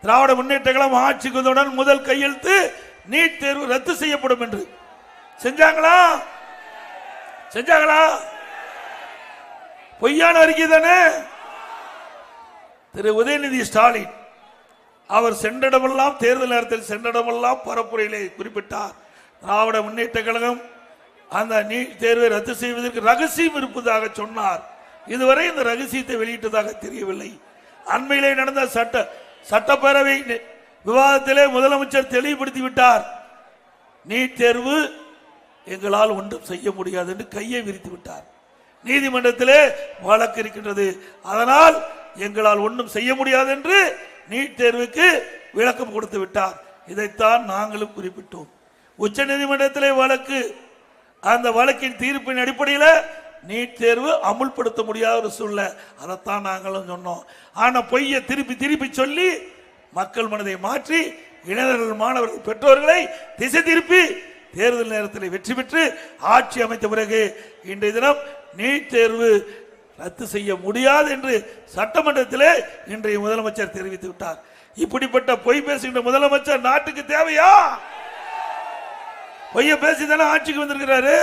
திராவிட முன்னேற்ற கழகம் ஆட்சிக்கு வந்தவுடன் முதல் கையெழுத்து நீட் தேர்வு ரத்து செய்யப்படும் என்று. செஞ்சாங்களா? செஞ்சாங்களா? பொய்யான அறிக்கை தானே. திரு உதயநிதி ஸ்டாலின் அவர் சென்றடமெல்லாம் தேர்தல் நேரத்தில் சென்றடமெல்லாம் பரப்புரையிலே குறிப்பிட்டார், திராவிட முன்னேற்ற கழகம் அந்த நீட் தேர்வை ரத்து செய்வதற்கு ரகசியம் இருப்பதாக சொன்னார். இதுவரை இந்த ரகசியத்தை வெளியிட்டதாக தெரியவில்லை. அண்மையிலே நடந்த சட்டப்பேரவை விவாதத்திலே முதலமைச்சர் தெளிவுபடுத்தி விட்டார், நீட் தேர்வு எங்களால் ஒன்றும் செய்ய முடியாது என்று கையை விரித்து விட்டார். நீதிமன்றத்திலே வழக்கு இருக்கின்றது, அதனால் எங்களால் ஒன்றும் செய்ய முடியாது என்று நீட் தேர்வுக்கு விளக்கம் கொடுத்து விட்டார். இதைத்தான் நாங்களும் குறிப்பிட்டோம். உச்ச நீதிமன்றத்திலே வழக்கு, அந்த வழக்கின் தீர்ப்பின் அடிப்படையில் நீட் தேர்வு அமுல்படுத்த முடியாத ஒரு சூழ்நிலை, அதைத்தான் நாங்களும் சொன்னோம். ஆனா பொய்யை திருப்பி திருப்பி சொல்லி மக்கள் மனதை மாற்றி இளைஞர்கள், மாணவர்கள், பெற்றோர்களை திசை திருப்பி தேர்தல் நேரத்தில் வெற்றி பெற்று ஆட்சி அமைத்த பிறகு இன்றைய தினம் நீட் தேர்வு ரத்து செய்ய முடியாது என்று சட்டமன்றத்திலே இன்றைய முதலமைச்சர் தெரிவித்து விட்டார். இப்படிப்பட்ட பொய் பேசுகின்ற முதலமைச்சர் நாட்டுக்கு தேவையா? பொய்ய பேசிதானே ஆட்சிக்கு வந்திருக்கிறாரு.